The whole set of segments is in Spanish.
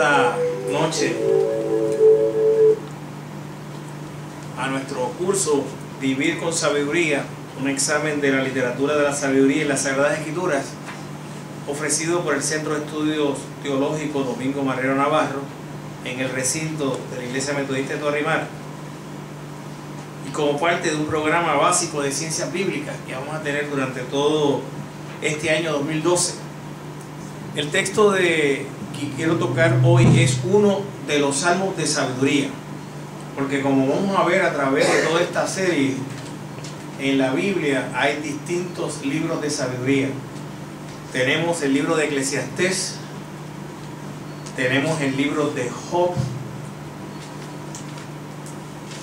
esta noche a nuestro curso Vivir con Sabiduría, un examen de la literatura de la sabiduría y las Sagradas Escrituras, ofrecido por el Centro de Estudios Teológicos Domingo Marrero Navarro en el recinto de la Iglesia Metodista de Torrimar, y como parte de un programa básico de ciencias bíblicas que vamos a tener durante todo este año 2012. El texto que quiero tocar hoy es uno de los salmos de sabiduría, porque como vamos a ver a través de toda esta serie, en la Biblia hay distintos libros de sabiduría. Tenemos el libro de Eclesiastés, tenemos el libro de Job,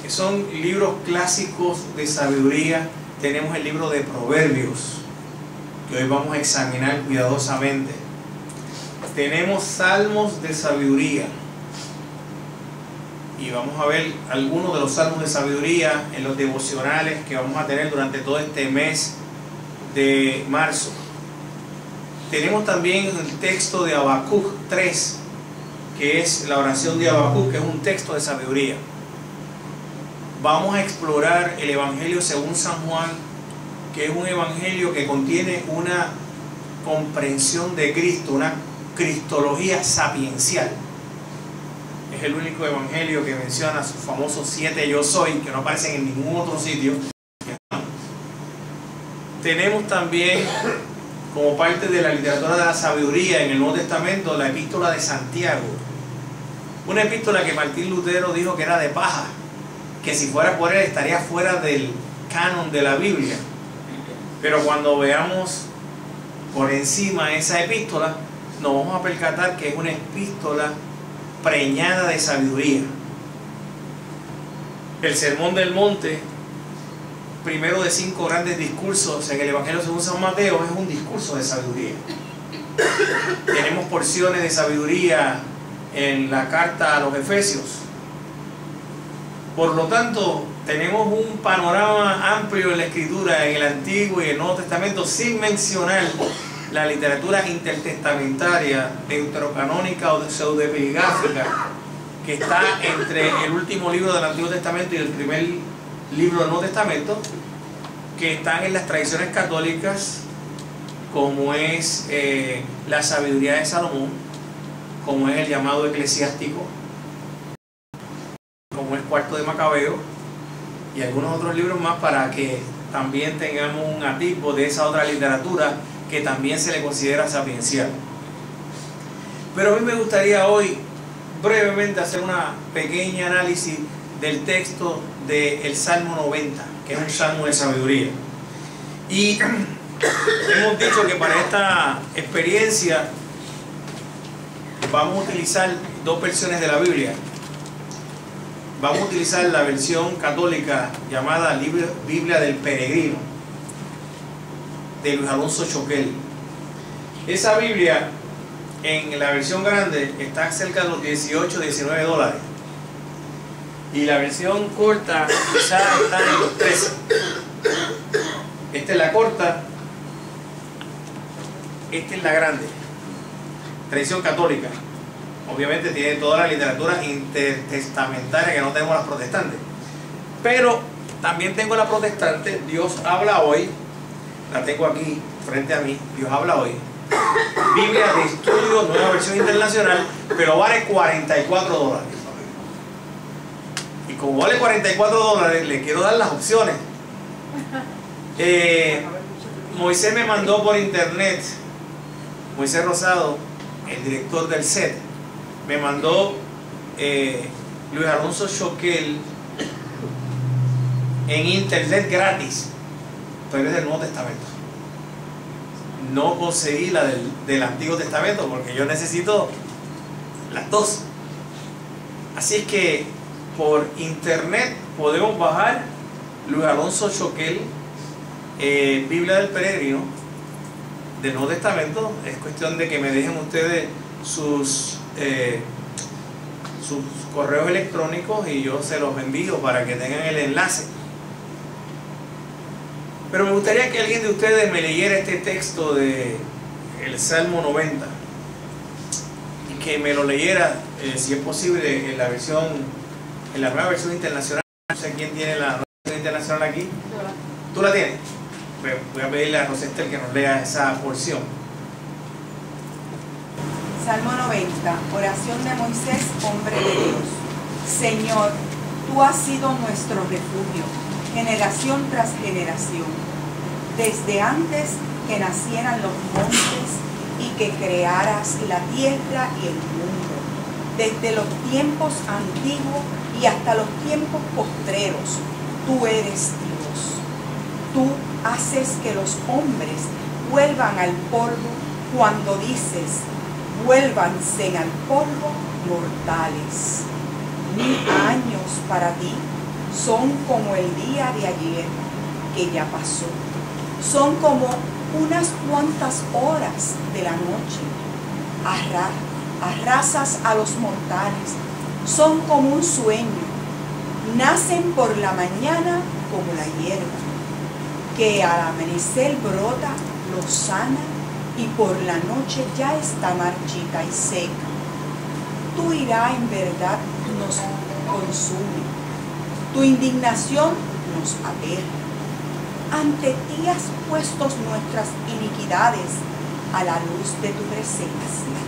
que son libros clásicos de sabiduría. Tenemos el libro de Proverbios, que hoy vamos a examinar cuidadosamente. Tenemos salmos de sabiduría, y vamos a ver algunos de los salmos de sabiduría en los devocionales que vamos a tener durante todo este mes de marzo. Tenemos también el texto de Habacuc 3, que es la oración de Habacuc, que es un texto de sabiduría. Vamos a explorar el Evangelio según San Juan, que es un evangelio que contiene una comprensión de Cristo, una cristología sapiencial. Es el único evangelio que menciona sus famosos 7 yo soy, que no aparecen en ningún otro sitio. Tenemos también, como parte de la literatura de la sabiduría en el Nuevo Testamento, la epístola de Santiago. Una epístola que Martín Lutero dijo que era de paja, que si fuera por él estaría fuera del canon de la Biblia. Pero cuando veamos por encima esa epístola, nos vamos a percatar que es una epístola preñada de sabiduría. El Sermón del Monte, primero de 5 grandes discursos en el Evangelio según San Mateo, es un discurso de sabiduría. Tenemos porciones de sabiduría en la carta a los Efesios. Por lo tanto, tenemos un panorama amplio en la Escritura, en el Antiguo y el Nuevo Testamento, sin mencionar la literatura intertestamentaria, deuterocanónica o pseudoepigráfica, que está entre el último libro del Antiguo Testamento y el primer libro del Nuevo Testamento, que están en las tradiciones católicas, como es la sabiduría de Salomón, como es el llamado eclesiástico, como es Cuarto de Macabeo, y algunos otros libros más, para que también tengamos un atisbo de esa otra literatura que también se le considera sapiencial. Pero a mí me gustaría hoy brevemente hacer una pequeña análisis del texto del Salmo 90, que es un salmo de sabiduría. Y hemos dicho que para esta experiencia vamos a utilizar 2 versiones de la Biblia. Vamos a utilizar la versión católica llamada Biblia del Peregrino, de Luis Alonso Choquel. Esa Biblia, en la versión grande, está cerca de los $18-19, y la versión corta quizás está en los 13. Esta es la corta, esta es la grande. Tradición católica. Obviamente tiene toda la literatura intertestamentaria que no tenemos las protestantes, pero también tengo la protestante, Dios habla hoy. La tengo aquí frente a mí, Dios habla hoy. Biblia de estudio, nueva versión internacional, pero vale $44. Y como vale $44, le quiero dar las opciones. Moisés me mandó por internet, Moisés Rosado, el director del SET, me mandó Luis Alonso Choquel en internet gratis, pero es del Nuevo Testamento. No conseguí la del Antiguo Testamento porque yo necesito las dos. Así es que por internet podemos bajar Luis Alonso Choquel, Biblia del Peregrino, del Nuevo Testamento. Es cuestión de que me dejen ustedes sus correos electrónicos y yo se los envío para que tengan el enlace. Pero me gustaría que alguien de ustedes me leyera este texto de el Salmo 90 y que me lo leyera si es posible, en la nueva versión internacional. No sé quién tiene la nueva versión internacional aquí. ¿Tú la tienes? Pues voy a pedirle a Rosestel que nos lea esa porción. Salmo 90, oración de Moisés, hombre de Dios. Señor, tú has sido nuestro refugio, generación tras generación. Desde antes que nacieran los montes y que crearas la tierra y el mundo, desde los tiempos antiguos y hasta los tiempos postreros, tú eres Dios. Tú haces que los hombres vuelvan al polvo cuando dices, vuélvanse al polvo mortales. 1000 años para ti son como el día de ayer que ya pasó. Son como unas cuantas horas de la noche. Arrasas a los mortales. Son como un sueño. Nacen por la mañana como la hierba, que al amanecer brota, lozana, y por la noche ya está marchita y seca. Tu ira en verdad nos consume, tu indignación nos aterra. Ante ti has puesto nuestras iniquidades a la luz de tu presencia,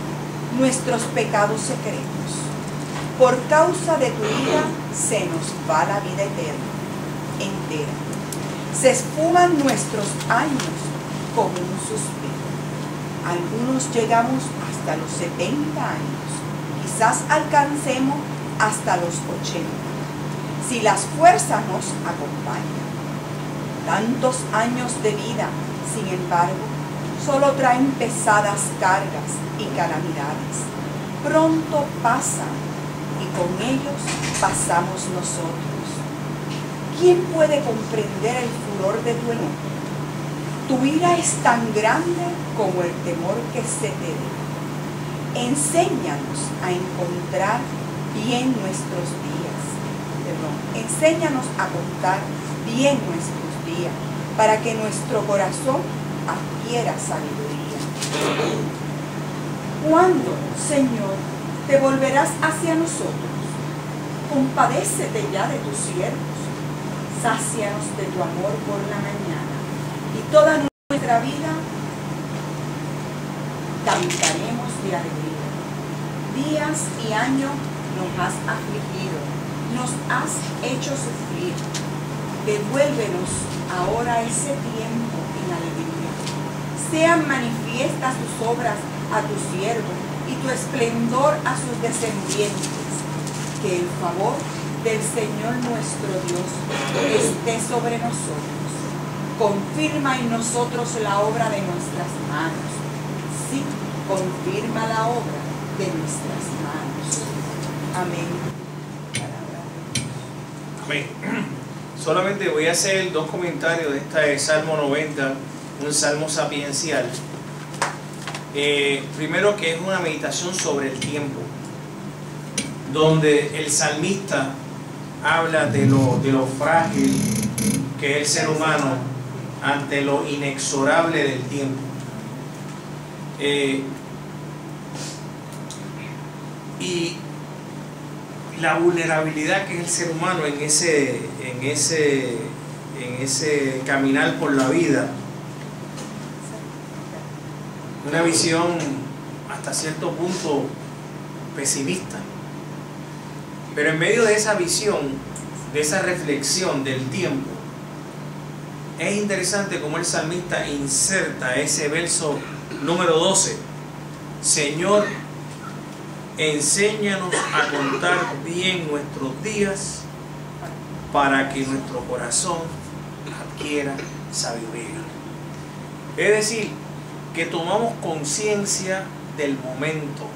nuestros pecados secretos. Por causa de tu ira se nos va la vida entera. Se esfuman nuestros años como un suspiro. Algunos llegamos hasta los 70 años, quizás alcancemos hasta los 80, si las fuerzas nos acompañan. Tantos años de vida, sin embargo, solo traen pesadas cargas y calamidades. Pronto pasan y con ellos pasamos nosotros. ¿Quién puede comprender el furor de tu enojo? Tu ira es tan grande como el temor que se te dé. Enséñanos a encontrar bien nuestros días. Enséñanos a contar bien nuestros días, para que nuestro corazón adquiera sabiduría. ¿Cuándo, Señor, te volverás hacia nosotros? Compadécete ya de tus siervos. Sácianos de tu amor por la mañana, y toda nuestra vida cantaremos de alegría. Días y años nos has afligido, nos has hecho sufrir. Devuélvenos ahora ese tiempo en alegría. Sean manifiestas tus obras a tus siervos y tu esplendor a sus descendientes. Que el favor del Señor nuestro Dios esté sobre nosotros. Confirma en nosotros la obra de nuestras manos. Sí, confirma la obra de nuestras manos. Amén. Amén. Solamente voy a hacer 2 comentarios de este Salmo 90, un salmo sapiencial. Primero, que es una meditación sobre el tiempo, donde el salmista habla de lo frágil que es el ser humano ante lo inexorable del tiempo. Y la vulnerabilidad que es el ser humano en ese caminar por la vida. Una visión hasta cierto punto pesimista. Pero en medio de esa visión, de esa reflexión del tiempo, es interesante cómo el salmista inserta ese verso número 12. Señor, enséñanos a contar bien nuestros días para que nuestro corazón adquiera sabiduría. Es decir, que tomamos conciencia del momento,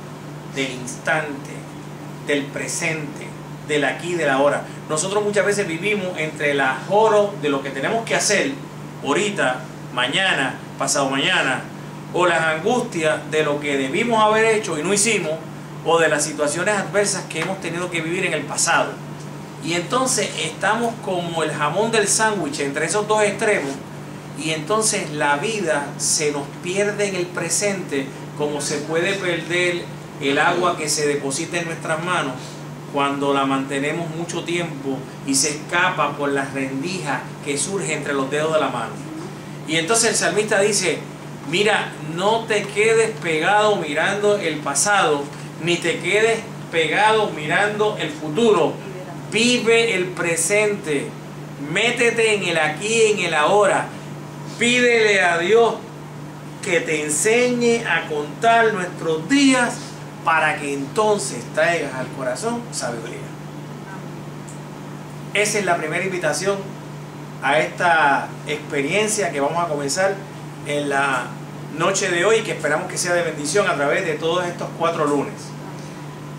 del instante, del presente, del aquí y del ahora. Nosotros muchas veces vivimos entre el ajoro de lo que tenemos que hacer ahorita, mañana, pasado mañana, o las angustias de lo que debimos haber hecho y no hicimos, o de las situaciones adversas que hemos tenido que vivir en el pasado. Y entonces estamos como el jamón del sándwich entre esos dos extremos, y entonces la vida se nos pierde en el presente, como se puede perder el agua que se deposita en nuestras manos cuando la mantenemos mucho tiempo y se escapa por las rendijas que surge entre los dedos de la mano. Y entonces el salmista dice, mira, no te quedes pegado mirando el pasado, ni te quedes pegado mirando el futuro. Vive el presente, métete en el aquí y en el ahora. Pídele a Dios que te enseñe a contar nuestros días para que entonces traigas al corazón sabiduría. Esa es la primera invitación a esta experiencia que vamos a comenzar en la noche de hoy, que esperamos que sea de bendición a través de todos estos 4 lunes.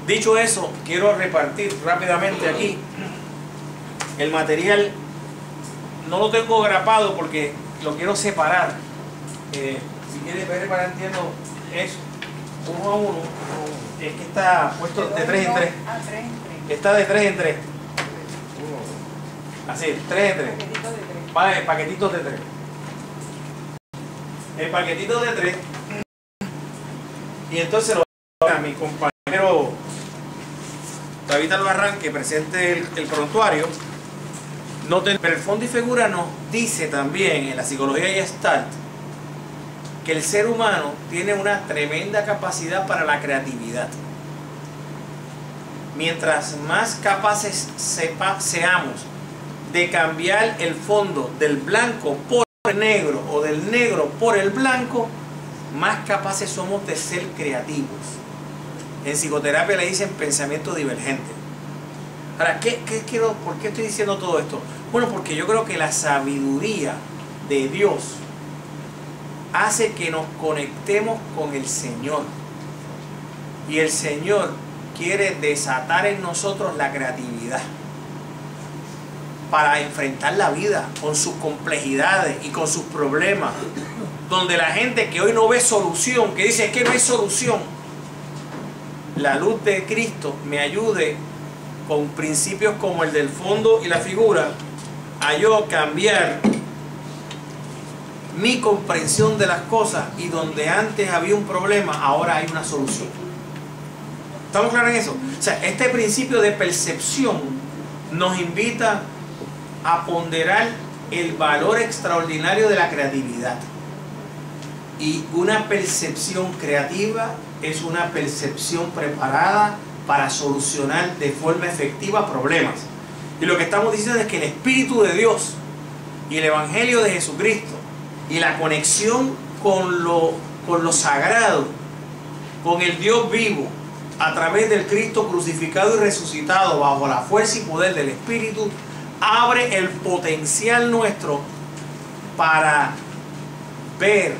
Dicho eso, quiero repartir rápidamente aquí el material. No lo tengo grapado porque lo quiero separar. Si quieres ver para entiendo eso, uno a uno. Es que está puesto de 3 en 3. Está de 3 en 3. Así, 3 en 3. Vale, paquetitos de 3. El paquetito de 3. Y entonces lo voy a mi compañero David Albarrán, que presente el prontuario. Noten, pero el fondo y figura nos dice también en la psicología Gestalt que el ser humano tiene una tremenda capacidad para la creatividad. Mientras más capaces seamos de cambiar el fondo del blanco por el negro o del negro por el blanco, más capaces somos de ser creativos. En psicoterapia le dicen pensamiento divergente. Ahora, ¿por qué estoy diciendo todo esto? Bueno, porque yo creo que la sabiduría de Dios hace que nos conectemos con el Señor. Y el Señor quiere desatar en nosotros la creatividad para enfrentar la vida con sus complejidades y con sus problemas. Donde la gente que hoy no ve solución, que dice que no hay solución, la luz de Cristo me ayude con principios como el del fondo y la figura a yo cambiar mi comprensión de las cosas, y donde antes había un problema, ahora hay una solución. ¿Estamos claros en eso? O sea, este principio de percepción nos invita a ponderar el valor extraordinario de la creatividad. Y una percepción creativa es una percepción preparada para solucionar de forma efectiva problemas. Y lo que estamos diciendo es que el Espíritu de Dios y el Evangelio de Jesucristo y la conexión con lo sagrado, con el Dios vivo, a través del Cristo crucificado y resucitado bajo la fuerza y poder del Espíritu, abre el potencial nuestro para ver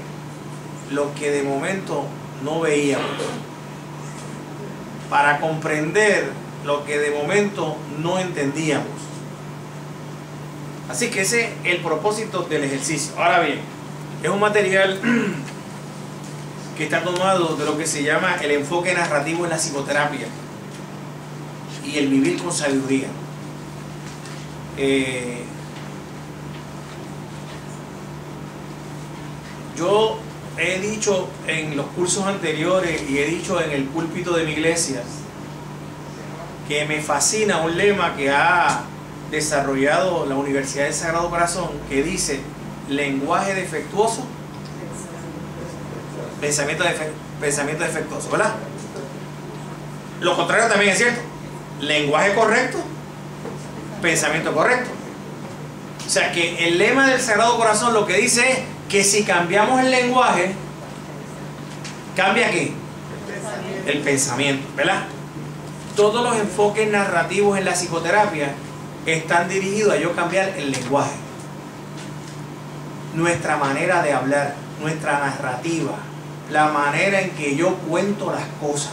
lo que de momento no veíamos, para comprender lo que de momento no entendíamos. Así que ese es el propósito del ejercicio. Ahora bien, es un material que está tomado de lo que se llama el enfoque narrativo en la psicoterapia y el vivir con sabiduría. Yo he dicho en los cursos anteriores y he dicho en el púlpito de mi iglesia que me fascina un lema que ha desarrollado la Universidad del Sagrado Corazón, que dice: lenguaje defectuoso, pensamiento defectuoso, ¿verdad? Lo contrario también es cierto: lenguaje correcto, pensamiento correcto. O sea que el lema del Sagrado Corazón lo que dice es que si cambiamos el lenguaje, ¿cambia qué? El pensamiento, ¿verdad? Todos los enfoques narrativos en la psicoterapia están dirigidos a yo cambiar el lenguaje, nuestra manera de hablar, nuestra narrativa, la manera en que yo cuento las cosas.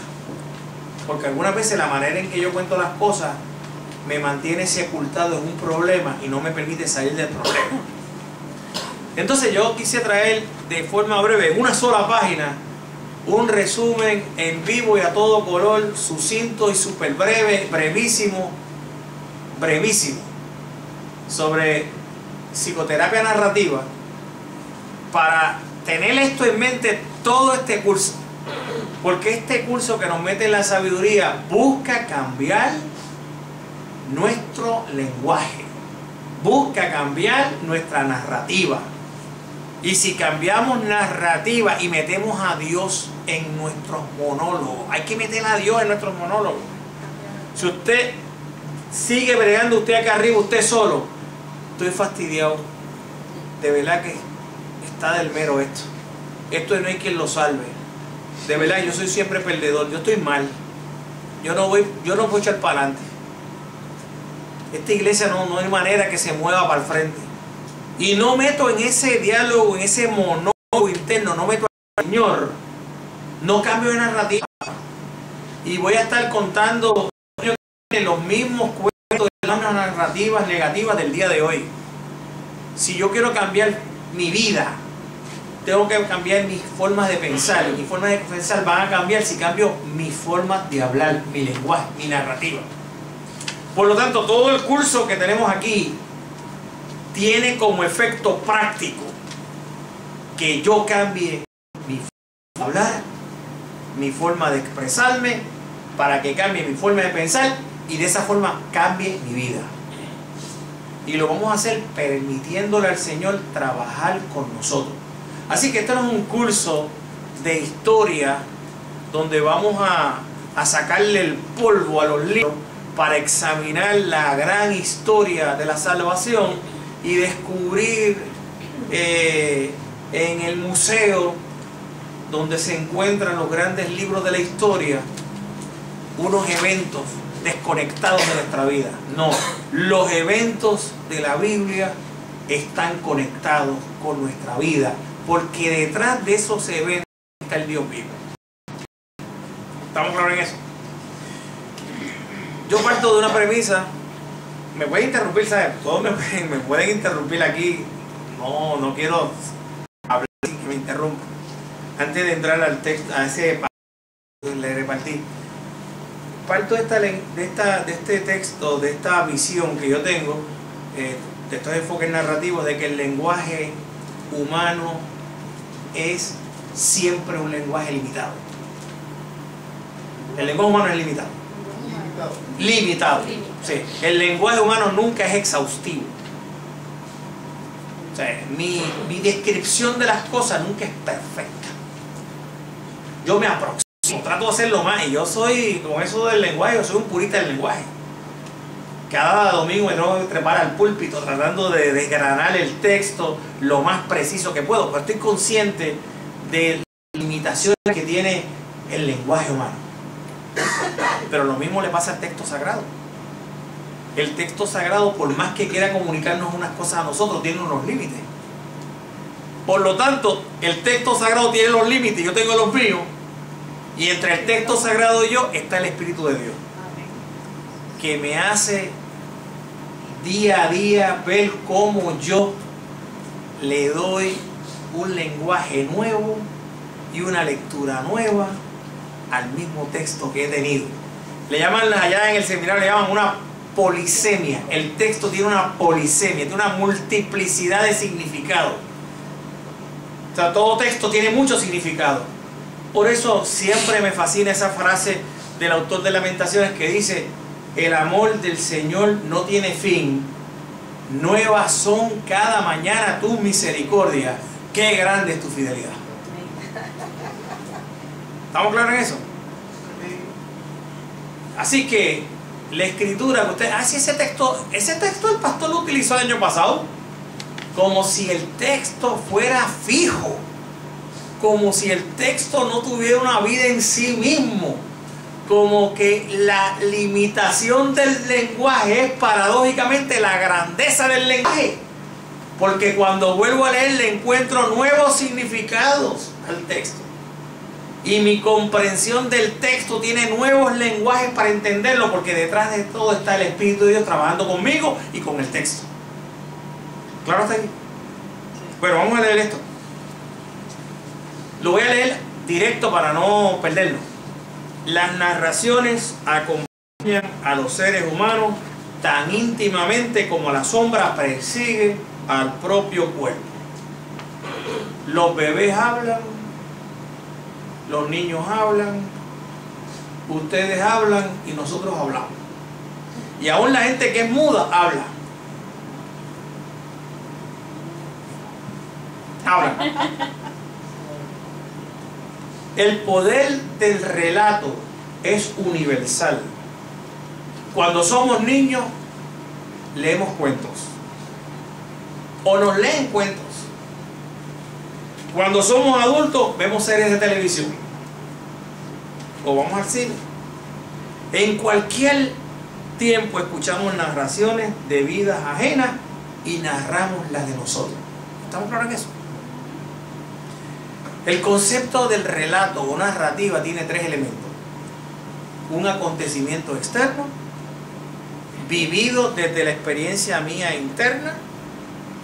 Porque algunas veces la manera en que yo cuento las cosas me mantiene sepultado en un problema y no me permite salir del problema. Entonces yo quise traer de forma breve, en una sola página, un resumen en vivo y a todo color, sucinto y súper breve, brevísimo, sobre psicoterapia narrativa, para tener esto en mente todo este curso. Porque este curso que nos mete en la sabiduría busca cambiar nuestro lenguaje, busca cambiar nuestra narrativa. Y si cambiamos narrativa y metemos a Dios en nuestros monólogos, hay que meter a Dios en nuestros monólogos. Si usted sigue bregando usted acá arriba, usted solo, estoy fastidiado. De verdad que está del mero esto. Esto no hay quien lo salve. De verdad, yo soy siempre perdedor. Yo estoy mal. Yo no voy a echar para adelante. Esta iglesia no hay manera que se mueva para el frente. Y no meto en ese diálogo, en ese monólogo interno, no meto al Señor. No cambio de narrativa. Y voy a estar contando los mismos cuentos de las narrativas negativas del día de hoy. Si yo quiero cambiar mi vida, tengo que cambiar mis formas de pensar. Y mis formas de pensar van a cambiar si cambio mi forma de hablar, mi lenguaje, mi narrativa. Por lo tanto, todo el curso que tenemos aquí tiene como efecto práctico que yo cambie mi forma de hablar, mi forma de expresarme, para que cambie mi forma de pensar y de esa forma cambie mi vida. Y lo vamos a hacer permitiéndole al Señor trabajar con nosotros. Así que este no es un curso de historia donde vamos a sacarle el polvo a los libros para examinar la gran historia de la salvación y descubrir en el museo donde se encuentran los grandes libros de la historia unos eventos desconectados de nuestra vida. No, los eventos de la Biblia están conectados con nuestra vida, porque detrás de esos eventos está el Dios vivo. ¿Estamos claros en eso? Yo parto de una premisa. Me pueden interrumpir, ¿sabes? Todos me pueden interrumpir aquí. No quiero hablar sin que me interrumpan. Antes de entrar al texto, a ese pasaje le repartí. Parto de este texto, de esta visión que yo tengo, de estos enfoques narrativos, de que el lenguaje humano es siempre un lenguaje limitado. El lenguaje humano es limitado. Limitado. Sí. El lenguaje humano nunca es exhaustivo. O sea, mi descripción de las cosas nunca es perfecta. Yo me aproximo, trato de hacerlo más. Y yo soy, con eso del lenguaje, yo soy un purista del lenguaje. Cada domingo me tengo que trepar al púlpito tratando de desgranar el texto lo más preciso que puedo. Pero estoy consciente de las limitaciones que tiene el lenguaje humano. Pero lo mismo le pasa al texto sagrado. El texto sagrado, por más que quiera comunicarnos unas cosas a nosotros, tiene unos límites. Por lo tanto, el texto sagrado tiene los límites, yo tengo los míos. Y entre el texto sagrado y yo está el Espíritu de Dios, que me hace día a día ver cómo yo le doy un lenguaje nuevo y una lectura nueva al mismo texto que he tenido. Le llaman, allá en el seminario le llaman una polisemia. El texto tiene una polisemia, tiene una multiplicidad de significado. O sea, todo texto tiene mucho significado. Por eso siempre me fascina esa frase del autor de Lamentaciones que dice: el amor del Señor no tiene fin, nuevas son cada mañana tus misericordias, qué grande es tu fidelidad. ¿Estamos claros en eso? Así que la escritura que usted, si ese texto el pastor lo utilizó el año pasado, como si el texto fuera fijo, como si el texto no tuviera una vida en sí mismo, como que la limitación del lenguaje es paradójicamente la grandeza del lenguaje, porque cuando vuelvo a leer le encuentro nuevos significados al texto. Y mi comprensión del texto tiene nuevos lenguajes para entenderlo, porque detrás de todo está el Espíritu de Dios trabajando conmigo y con el texto. ¿Claro hasta aquí? Bueno, vamos a leer esto. Lo voy a leer directo para no perderlo. Las narraciones acompañan a los seres humanos tan íntimamente como la sombra persigue al propio cuerpo. Los bebés hablan los niños hablan, ustedes hablan y nosotros hablamos. Y aún la gente que es muda habla. Habla. El poder del relato es universal. Cuando somos niños, leemos cuentos. O nos leen cuentos. Cuando somos adultos, vemos series de televisión. O vamos al cine. En cualquier tiempo escuchamos narraciones de vidas ajenas y narramos las de nosotros. ¿Estamos claros en eso? El concepto del relato o narrativa tiene tres elementos. Un acontecimiento externo, vivido desde la experiencia mía interna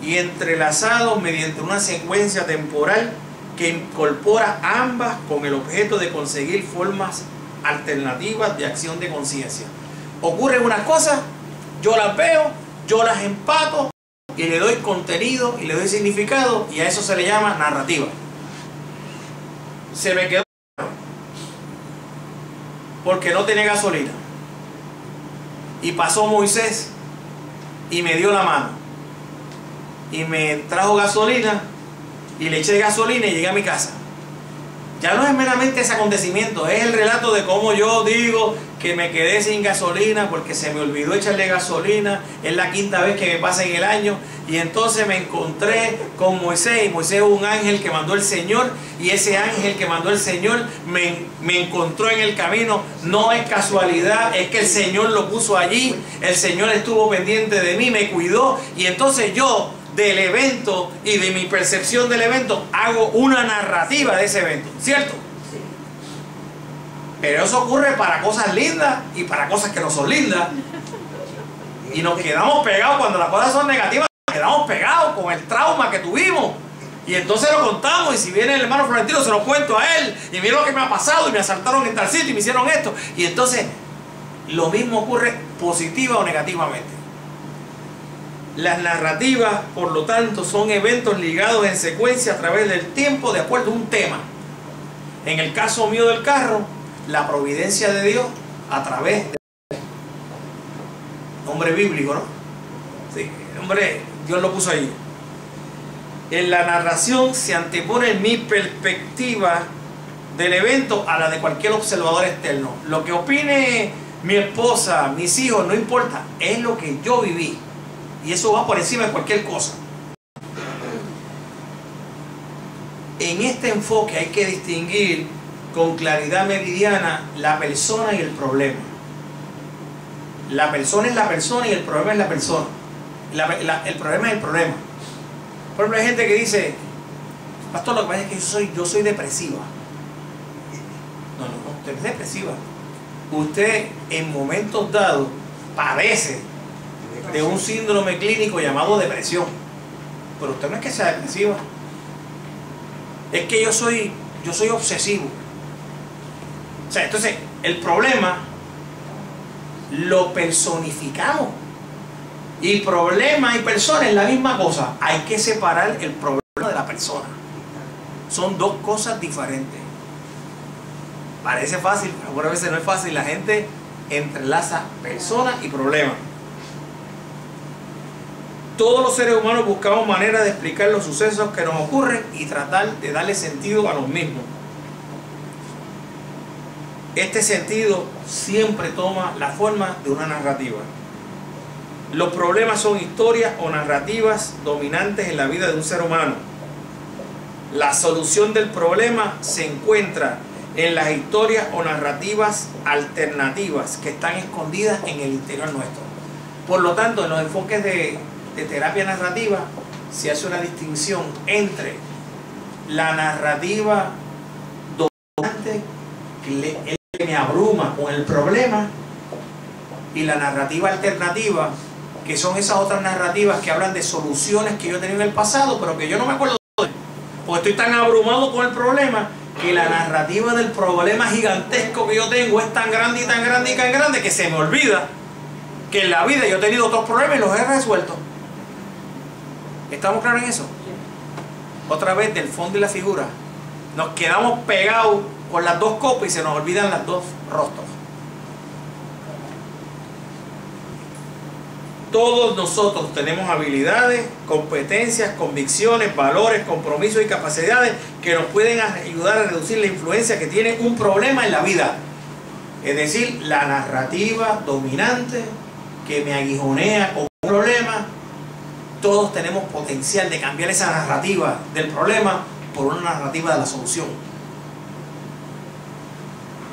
y entrelazado mediante una secuencia temporal que incorpora ambas con el objeto de conseguir formas alternativas de acción de conciencia. Ocurren unas cosas, yo las veo, yo las empato y le doy contenido y le doy significado, y a eso se le llama narrativa. Se me quedó porque no tenía gasolina y pasó Moisés y me dio la mano y me trajo gasolina y le eché gasolina y llegué a mi casa. Ya no es meramente ese acontecimiento, es el relato de cómo yo digo que me quedé sin gasolina porque se me olvidó echarle gasolina. Es la quinta vez que me pasa en el año. Y entonces me encontré con Moisés, y Moisés es un ángel que mandó el Señor, y ese ángel que mandó el Señor me encontró en el camino. No es casualidad, es que el Señor lo puso allí, el Señor estuvo pendiente de mí, me cuidó, y entonces yo del evento y de mi percepción del evento hago una narrativa de ese evento, ¿cierto? Sí. Pero eso ocurre para cosas lindas y para cosas que no son lindas, y nos quedamos pegados cuando las cosas son negativas. Quedamos pegados con el trauma que tuvimos y entonces lo contamos, y si viene el hermano Florentino se lo cuento a él, y mira lo que me ha pasado y me asaltaron en tal sitio y me hicieron esto, y entonces lo mismo ocurre positiva o negativamente. Las narrativas, por lo tanto, son eventos ligados en secuencia a través del tiempo de acuerdo a un tema. En el caso mío del carro, la providencia de Dios a través de nombre bíblico, ¿no? Sí, hombre, Dios lo puso ahí. En la narración se antepone mi perspectiva del evento a la de cualquier observador externo. Lo que opine mi esposa, mis hijos, no importa, es lo que yo viví. Y eso va por encima de cualquier cosa. En este enfoque hay que distinguir con claridad meridiana la persona y el problema. La persona es la persona y el problema es la persona. El problema es el problema. Por ejemplo, hay gente que dice: pastor, lo que pasa es que yo soy depresiva. No, usted es depresiva. Usted en momentos dados padece de un síndrome clínico llamado depresión. Pero usted no es que sea depresiva. Es que yo soy obsesivo. O sea, entonces el problema lo personificamos. Y problema y persona es la misma cosa. Hay que separar el problema de la persona. Son dos cosas diferentes. Parece fácil, pero algunas veces no es fácil. La gente entrelaza persona y problema. Todos los seres humanos buscamos maneras de explicar los sucesos que nos ocurren y tratar de darle sentido a los mismos. Este sentido siempre toma la forma de una narrativa. Los problemas son historias o narrativas dominantes en la vida de un ser humano. La solución del problema se encuentra en las historias o narrativas alternativas que están escondidas en el interior nuestro. Por lo tanto, en los enfoques de terapia narrativa se hace una distinción entre la narrativa dominante que me abruma con el problema y la narrativa alternativa, que son esas otras narrativas que hablan de soluciones que yo he tenido en el pasado pero que yo no me acuerdo de, porque estoy tan abrumado con el problema que la narrativa del problema gigantesco que yo tengo es tan grande y tan grande y tan grande que se me olvida que en la vida yo he tenido otros problemas y los he resuelto. ¿Estamos claros en eso? Otra vez, del fondo y la figura. Nos quedamos pegados con las dos copas y se nos olvidan las dos rostros. Todos nosotros tenemos habilidades, competencias, convicciones, valores, compromisos y capacidades que nos pueden ayudar a reducir la influencia que tiene un problema en la vida. Es decir, la narrativa dominante que me aguijonea con un problema. Todos tenemos potencial de cambiar esa narrativa del problema por una narrativa de la solución.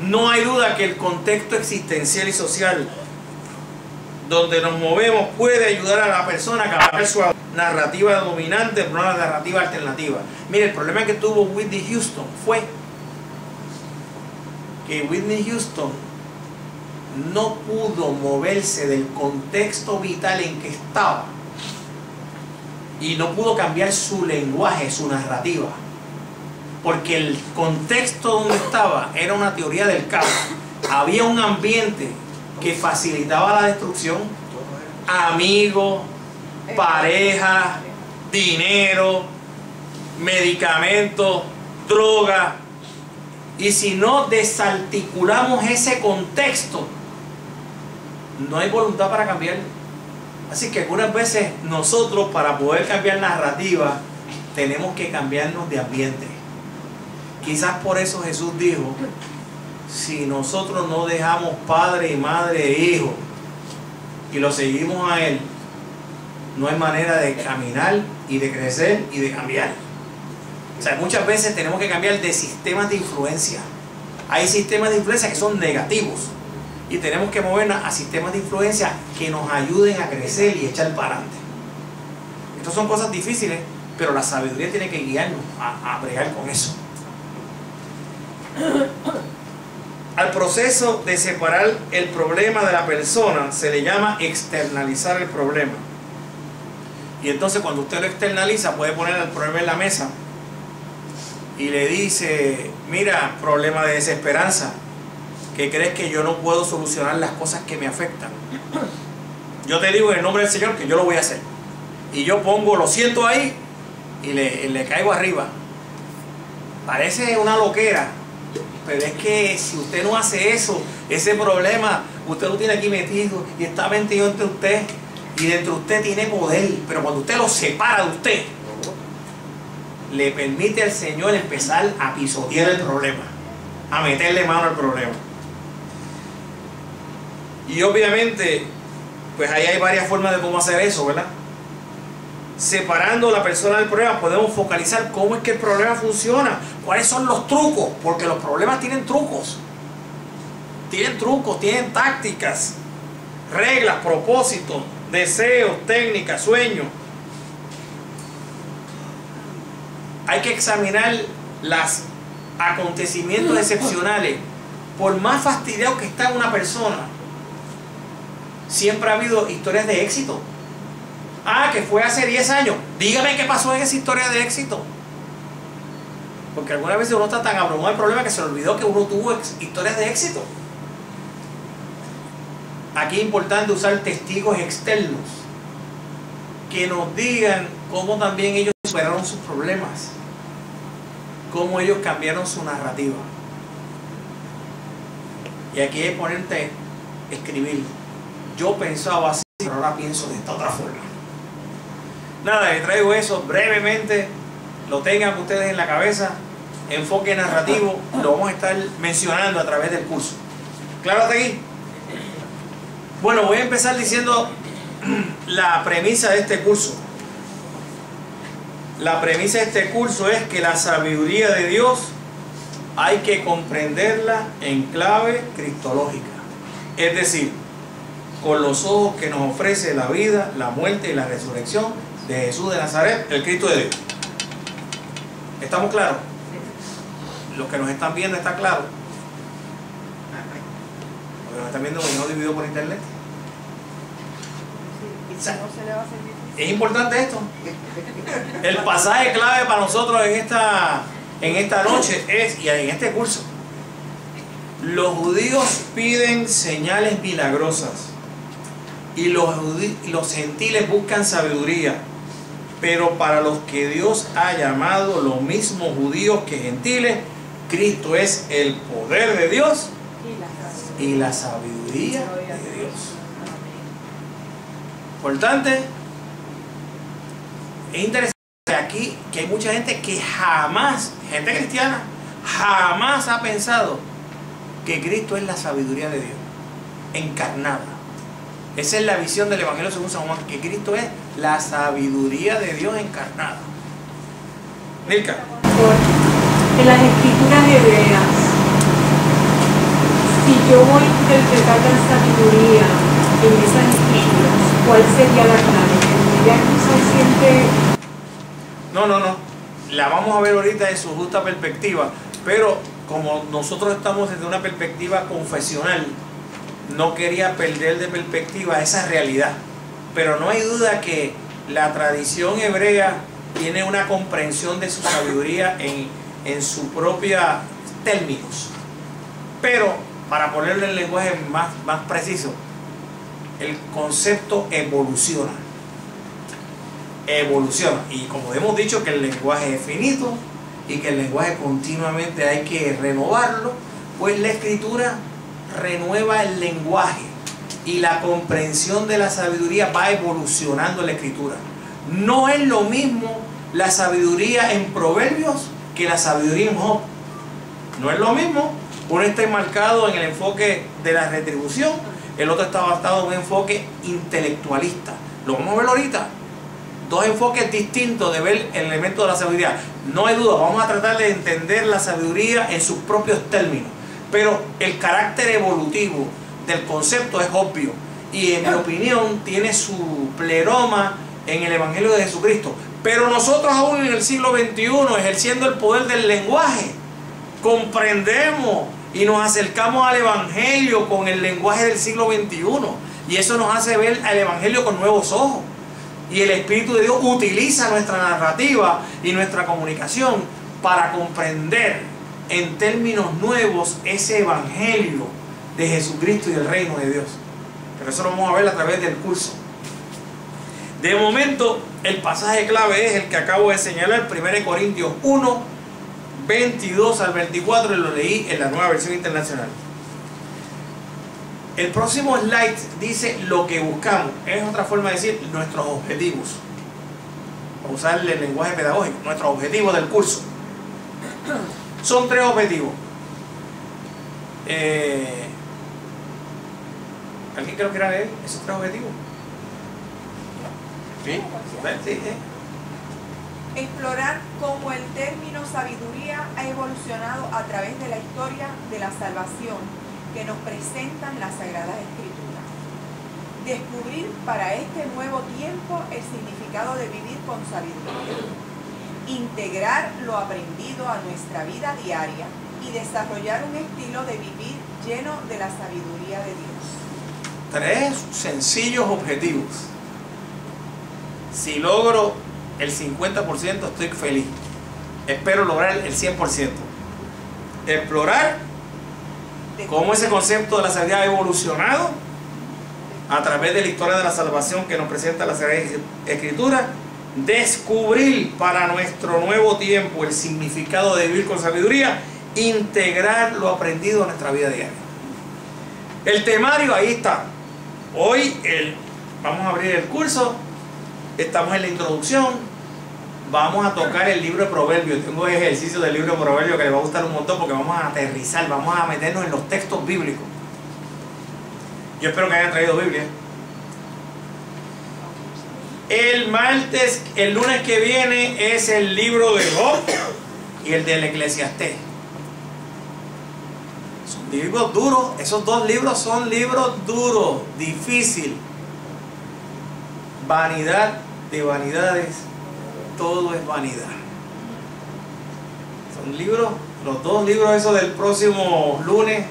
No hay duda que el contexto existencial y social donde nos movemos puede ayudar a la persona a cambiar su narrativa dominante por una narrativa alternativa. Mire, el problema que tuvo Whitney Houston fue que Whitney Houston no pudo moverse del contexto vital en que estaba y no pudo cambiar su lenguaje, su narrativa, porque el contexto donde estaba era una teoría del caos. Había un ambiente que facilitaba la destrucción, amigos, pareja, dinero, medicamentos, droga. Y si no desarticulamos ese contexto, no hay voluntad para cambiar. Así que algunas veces nosotros, para poder cambiar narrativa, tenemos que cambiarnos de ambiente. Quizás por eso Jesús dijo: si nosotros no dejamos padre y madre e hijo y lo seguimos a Él, no hay manera de caminar y de crecer y de cambiar. O sea, muchas veces tenemos que cambiar de sistemas de influencia. Hay sistemas de influencia que son negativos y tenemos que movernos a sistemas de influencia que nos ayuden a crecer y echar para adelante. Estas son cosas difíciles, pero la sabiduría tiene que guiarnos a bregar con eso. Al proceso de separar el problema de la persona se le llama externalizar el problema. Y entonces cuando usted lo externaliza, puede poner el problema en la mesa y le dice: mira, problema de desesperanza, que crees que yo no puedo solucionar las cosas que me afectan. Yo te digo en el nombre del Señor que yo lo voy a hacer. Y yo pongo lo siento ahí y le caigo arriba. Parece una loquera, pero es que si usted no hace eso, ese problema usted lo tiene aquí metido y está metido entre usted, y dentro de usted tiene poder, pero cuando usted lo separa de usted, le permite al Señor empezar a pisotear el problema, a meterle mano al problema. Y obviamente, pues ahí hay varias formas de cómo hacer eso, ¿verdad? Separando la persona del problema, podemos focalizar cómo es que el problema funciona, cuáles son los trucos, porque los problemas tienen trucos, tienen tácticas, reglas, propósitos, deseos, técnicas, sueños. Hay que examinar los acontecimientos excepcionales. Por más fastidiado que está una persona, siempre ha habido historias de éxito. Ah, que fue hace 10 años. Dígame qué pasó en esa historia de éxito. Porque algunas veces uno está tan abrumado del problema que se le olvidó que uno tuvo historias de éxito. Aquí es importante usar testigos externos que nos digan cómo también ellos superaron sus problemas, cómo ellos cambiaron su narrativa. Y aquí es ponerte, escribir: yo pensaba así, pero ahora pienso de esta otra forma. Nada, les traigo eso brevemente, lo tengan ustedes en la cabeza. Enfoque narrativo, lo vamos a estar mencionando a través del curso. ¿Claro hasta aquí? Bueno, voy a empezar diciendo la premisa de este curso. La premisa de este curso es que la sabiduría de Dios hay que comprenderla en clave cristológica. Es decir, con los ojos que nos ofrece la vida, la muerte y la resurrección de Jesús de Nazaret, el Cristo de Dios. ¿Estamos claros? Los que nos están viendo, ¿está claro? Los que nos están viendo, porque no dividido por internet. O sea, es importante esto. El pasaje clave para nosotros en esta noche es, y en este curso: los judíos piden señales milagrosas y los gentiles buscan sabiduría, pero para los que Dios ha llamado, los mismos judíos que gentiles, Cristo es el poder de Dios y la sabiduría de Dios. Importante, es interesante aquí que hay mucha gente que jamás, gente cristiana, jamás ha pensado que Cristo es la sabiduría de Dios encarnada. Esa es la visión del Evangelio según San Juan, que Cristo es la sabiduría de Dios encarnada. Nilka. En las escrituras hebreas, si yo voy a interpretar la sabiduría en esas escrituras, ¿cuál sería la clave? ¿Tendría que usar siempre? No. La vamos a ver ahorita en su justa perspectiva, pero como nosotros estamos desde una perspectiva confesional, no quería perder de perspectiva esa realidad. Pero no hay duda que la tradición hebrea tiene una comprensión de su sabiduría en sus propios términos. Pero, para ponerlo en lenguaje más preciso, el concepto evoluciona. Y como hemos dicho que el lenguaje es finito y que el lenguaje continuamente hay que renovarlo, pues la escritura renueva el lenguaje y la comprensión de la sabiduría va evolucionando en la escritura. No es lo mismo la sabiduría en Proverbios que la sabiduría en Job. No es lo mismo. Uno está enmarcado en el enfoque de la retribución, el otro está basado en un enfoque intelectualista. Lo vamos a ver ahorita. Dos enfoques distintos de ver el elemento de la sabiduría. No hay duda, vamos a tratar de entender la sabiduría en sus propios términos. Pero el carácter evolutivo del concepto es obvio. Y en mi opinión tiene su pleroma en el Evangelio de Jesucristo. Pero nosotros aún en el siglo XXI, ejerciendo el poder del lenguaje, comprendemos y nos acercamos al Evangelio con el lenguaje del siglo XXI. Y eso nos hace ver al Evangelio con nuevos ojos. Y el Espíritu de Dios utiliza nuestra narrativa y nuestra comunicación para comprender en términos nuevos ese Evangelio de Jesucristo y el reino de Dios. Pero eso lo vamos a ver a través del curso. De momento, el pasaje clave es el que acabo de señalar, 1 Corintios 1, 22 al 24, y lo leí en la Nueva Versión Internacional. El próximo slide dice lo que buscamos. Es otra forma de decir nuestros objetivos. Para usar el lenguaje pedagógico, nuestros objetivos del curso. Son 3 objetivos. ¿Alguien que lo quiera leer? ¿Esos 3 objetivos? ¿Sí? ¿Sí? Explorar cómo el término sabiduría ha evolucionado a través de la historia de la salvación que nos presentan las Sagradas Escrituras. Descubrir para este nuevo tiempo el significado de vivir con sabiduría. Integrar lo aprendido a nuestra vida diaria y desarrollar un estilo de vivir lleno de la sabiduría de Dios. 3 sencillos objetivos. Si logro el 50%, estoy feliz. Espero lograr el 100%. Explorar cómo ese concepto de la sabiduría ha evolucionado a través de la historia de la salvación que nos presenta la Sagrada Escritura. Descubrir para nuestro nuevo tiempo el significado de vivir con sabiduría. Integrar lo aprendido a nuestra vida diaria. El temario ahí está. Hoy vamos a abrir el curso. Estamos en la introducción. Vamos a tocar el libro de Proverbios. Tengo ejercicio del libro de Proverbios que les va a gustar un montón porque vamos a aterrizar, vamos a meternos en los textos bíblicos. Yo espero que hayan traído Biblia. El lunes que viene es el libro de Job y el del Eclesiastés. Son libros duros. Esos 2 libros son libros duros, difíciles. Vanidad de vanidades, todo es vanidad. Son libros, los 2 libros esos del próximo lunes,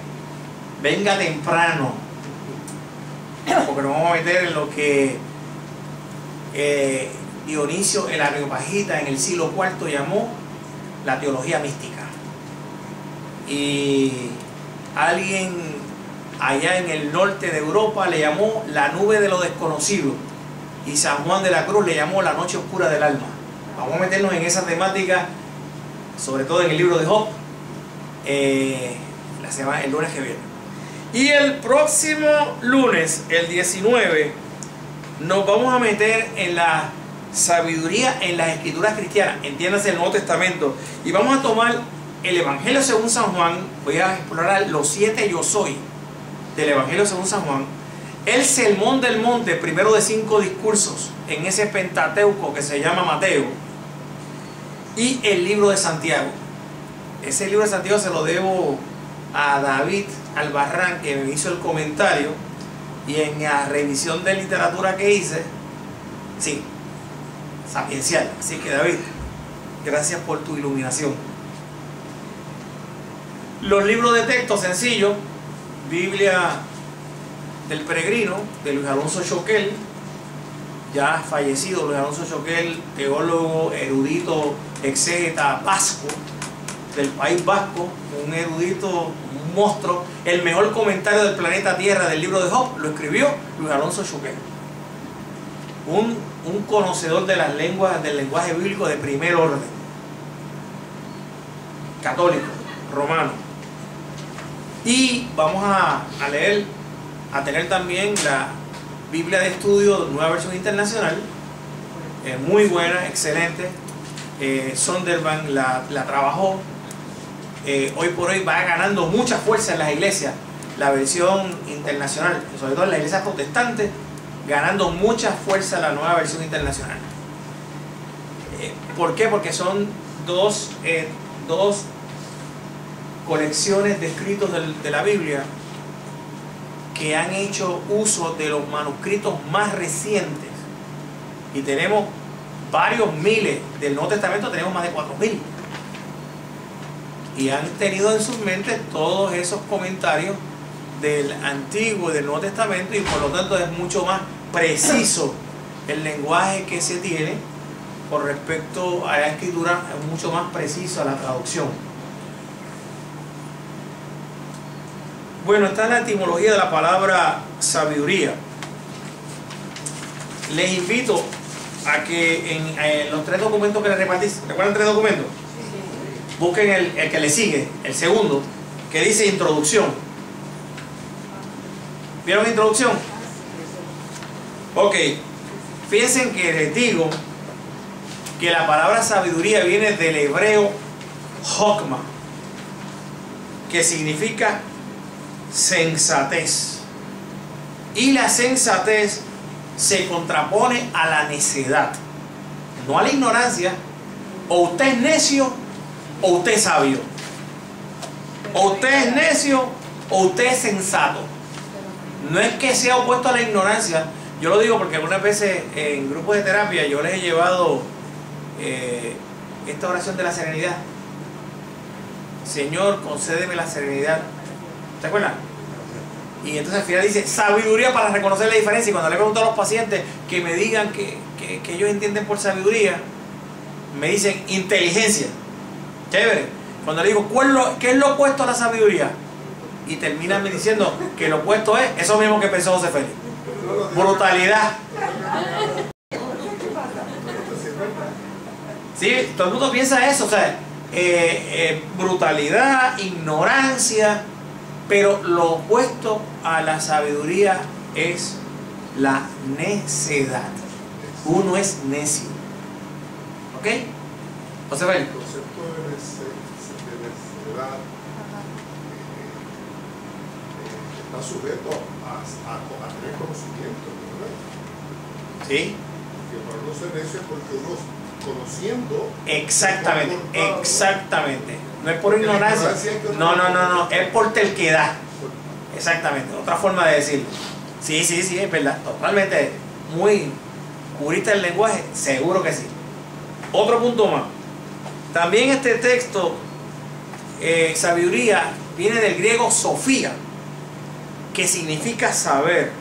venga temprano, porque nos vamos a meter en lo que Dionisio el Areopagita en el siglo IV llamó la teología mística. Y alguien allá en el norte de Europa le llamó la nube de lo desconocido. Y San Juan de la Cruz le llamó la noche oscura del alma. Vamos a meternos en esa temática, sobre todo en el libro de Job, el lunes que viene. Y el próximo lunes, el 19, nos vamos a meter en la sabiduría en las escrituras cristianas, entiéndase el Nuevo Testamento, y vamos a tomar el Evangelio según San Juan. Voy a explorar los 7 yo soy del Evangelio según San Juan, el Sermón del Monte, primero de 5 discursos en ese Pentateuco que se llama Mateo, y el libro de Santiago. Ese libro de Santiago se lo debo a David Albarrán, que me hizo el comentario, y en la revisión de literatura que hice, sí, sapiencial. Así que David, gracias por tu iluminación. Los libros de texto sencillos: Biblia del Peregrino, de Luis Alonso Choquel, ya fallecido Luis Alonso Choquel, teólogo, erudito, exégeta vasco, del País Vasco, un erudito, un monstruo. El mejor comentario del planeta Tierra del libro de Job lo escribió Luis Alonso Choquel, un conocedor de las lenguas, del lenguaje bíblico de primer orden, católico, romano. Y vamos a leer, a tener también la Biblia de Estudio, Nueva Versión Internacional, muy buena, excelente. Sondervan la trabajó. Hoy por hoy va ganando mucha fuerza en las iglesias, la versión internacional, sobre todo en las iglesias protestantes, ganando mucha fuerza la Nueva Versión Internacional. ¿Por qué? Porque son dos colecciones de escritos de la Biblia que han hecho uso de los manuscritos más recientes, y tenemos varios miles. Del Nuevo Testamento tenemos más de 4000, y han tenido en sus mentes todos esos comentarios del Antiguo y del Nuevo Testamento, y por lo tanto es mucho más preciso el lenguaje que se tiene con respecto a la escritura, es mucho más preciso a la traducción. Bueno, está la etimología de la palabra sabiduría. Les invito a que en los 3 documentos que les repartí, ¿recuerdan 3 documentos? Busquen el que le sigue, el segundo, que dice introducción. ¿Vieron introducción? Ok, fíjense que les digo que la palabra sabiduría viene del hebreo hokma, que significa sensatez, y la sensatez se contrapone a la necedad, no a la ignorancia. O usted es necio o usted es sabio, o usted es necio o usted es sensato. No es que sea opuesto a la ignorancia. Yo lo digo porque algunas veces en grupos de terapia yo les he llevado esta oración de la serenidad: Señor, concédeme la serenidad. ¿Se acuerdan? Y entonces al final dice sabiduría para reconocer la diferencia. Y cuando le pregunto a los pacientes que me digan que ellos entienden por sabiduría, me dicen inteligencia. Chévere. Cuando le digo ¿qué es lo opuesto a la sabiduría? Y terminan diciendo que lo opuesto es eso mismo que pensó José Félix: brutalidad. Sí, todo el mundo piensa eso, o sea, brutalidad, ignorancia. Pero lo opuesto a la sabiduría es la necedad. Uno es necio. ¿Ok? José Félix. El concepto de necedad está sujeto a tener conocimiento, ¿verdad? Sí. Que para no ser necio es porque uno conociendo. Exactamente, exactamente. No es por ignorancia. No, es por terquedad. Exactamente, otra forma de decirlo. Sí, es verdad, totalmente. Muy purista el lenguaje, seguro que sí. Otro punto más. También este texto, sabiduría, viene del griego sofía, que significa saber.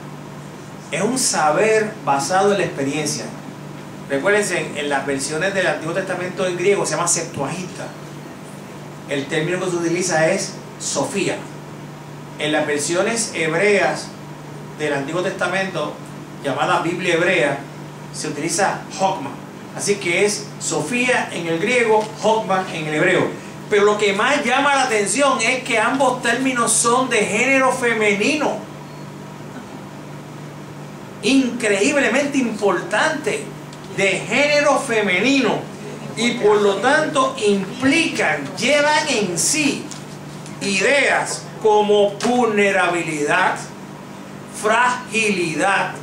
Es un saber basado en la experiencia. Recuérdense, en las versiones del Antiguo Testamento en griego se llama Septuaginta. El término que se utiliza es sofía. En las versiones hebreas del Antiguo Testamento, llamada Biblia hebrea, se utiliza hokma. Así que es sofía en el griego, hokma en el hebreo. Pero lo que más llama la atención es que ambos términos son de género femenino. Increíblemente importante, de género femenino. Y por lo tanto implican, llevan en sí ideas como vulnerabilidad, fragilidad,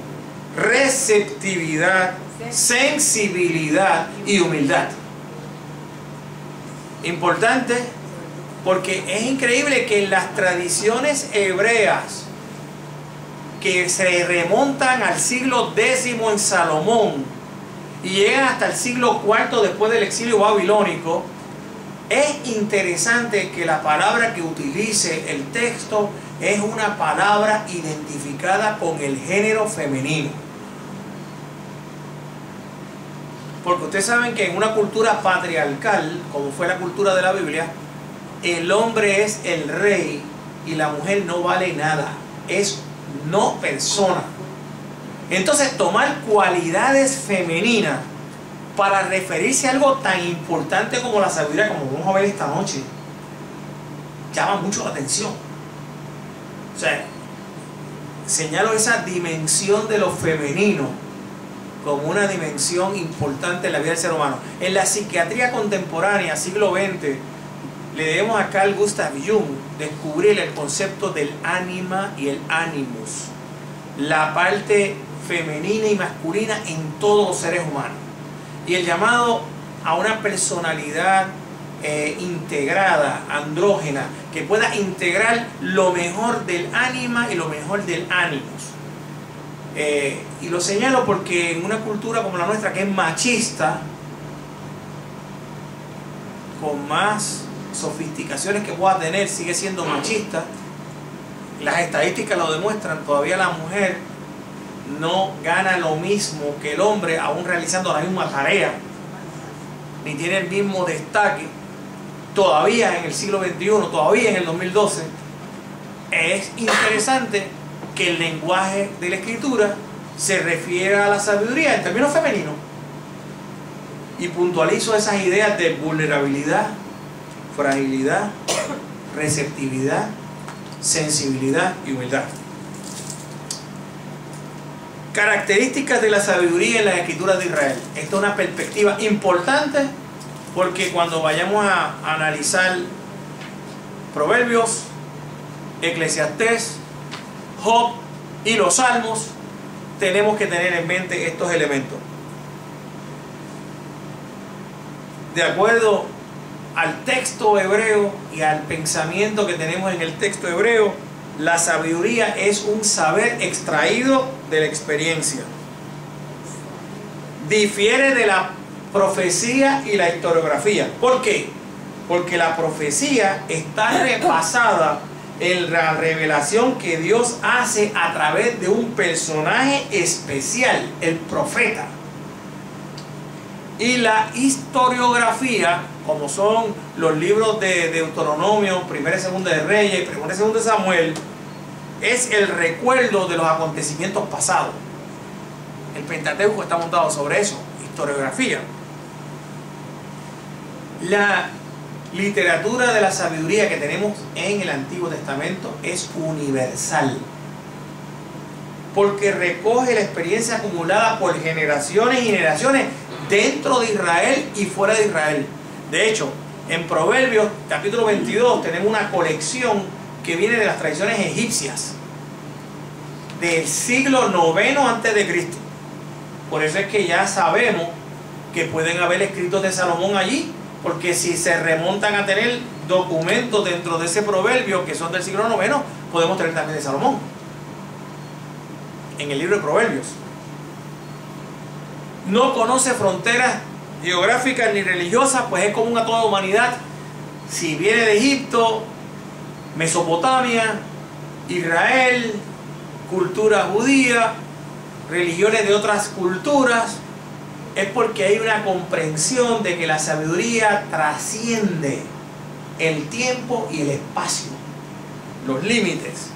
receptividad, sensibilidad y humildad. Importante porque es increíble que en las tradiciones hebreas que se remontan al siglo X en Salomón y llegan hasta el siglo IV después del exilio babilónico, es interesante que la palabra que utilice el texto es una palabra identificada con el género femenino. Porque ustedes saben que en una cultura patriarcal, como fue la cultura de la Biblia, el hombre es el rey y la mujer no vale nada, es no persona. Entonces tomar cualidades femeninas para referirse a algo tan importante como la sabiduría, como vamos a ver esta noche, llama mucho la atención. O sea, señalo esa dimensión de lo femenino como una dimensión importante en la vida del ser humano. En la psiquiatría contemporánea, siglo XX, le debemos a Carl Gustav Jung descubrir el concepto del ánima y el animus, la parte femenina y masculina en todos los seres humanos, y el llamado a una personalidad integrada, andrógena, que pueda integrar lo mejor del ánima y lo mejor del animus. Y lo señalo porque en una cultura como la nuestra, que es machista, con más sofisticaciones que pueda tener, sigue siendo machista. Las estadísticas lo demuestran. Todavía la mujer no gana lo mismo que el hombre, aún realizando la misma tarea, ni tiene el mismo destaque. Todavía en el siglo XXI, todavía en el 2012, es interesante que el lenguaje de la escritura se refiere a la sabiduría en términos femeninos. Y puntualizo esas ideas de vulnerabilidad, fragilidad, receptividad, sensibilidad y humildad. Características de la sabiduría en las escrituras de Israel. Esta es una perspectiva importante porque cuando vayamos a analizar Proverbios, Eclesiastés, Job y los Salmos, tenemos que tener en mente estos elementos. De acuerdo al texto hebreo y al pensamiento que tenemos en el texto hebreo, la sabiduría es un saber extraído de la experiencia. Difiere de la profecía y la historiografía. ¿Por qué? Porque la profecía está repasada en la revelación que Dios hace a través de un personaje especial, el profeta. Y la historiografía, como son los libros de Deuteronomio, Primera y Segunda de Reyes, Primera y Segunda de Samuel, es el recuerdo de los acontecimientos pasados. El Pentateuco está montado sobre eso, historiografía. La literatura de la sabiduría que tenemos en el Antiguo Testamento es universal, porque recoge la experiencia acumulada por generaciones y generaciones dentro de Israel y fuera de Israel. De hecho, en Proverbios capítulo 22 tenemos una colección que viene de las tradiciones egipcias del siglo IX a.C. Por eso es que ya sabemos que pueden haber escritos de Salomón allí, porque si se remontan a tener documentos dentro de ese proverbio que son del siglo IX, podemos tener también de Salomón en el libro de Proverbios. No conoce fronteras geográficas ni religiosas, pues es común a toda la humanidad. Si viene de Egipto, Mesopotamia, Israel, cultura judía, religiones de otras culturas, es porque hay una comprensión de que la sabiduría trasciende el tiempo y el espacio, los límites.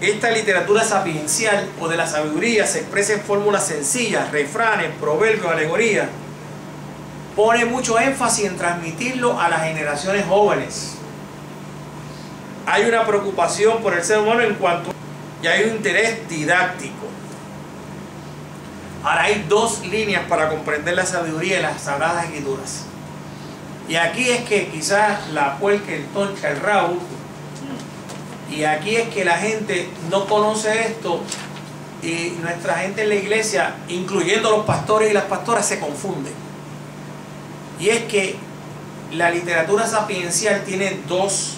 Esta literatura sapiencial o de la sabiduría se expresa en fórmulas sencillas, refranes, proverbios, alegorías, pone mucho énfasis en transmitirlo a las generaciones jóvenes. Hay una preocupación por el ser humano y hay un interés didáctico. Ahora hay dos líneas para comprender la sabiduría de las Sagradas Escrituras. Y aquí es que quizás la puerca entorcha el rabo. Y aquí es que la gente no conoce esto. Y nuestra gente en la iglesia, incluyendo los pastores y las pastoras, se confunden. Y es que la literatura sapiencial tiene dos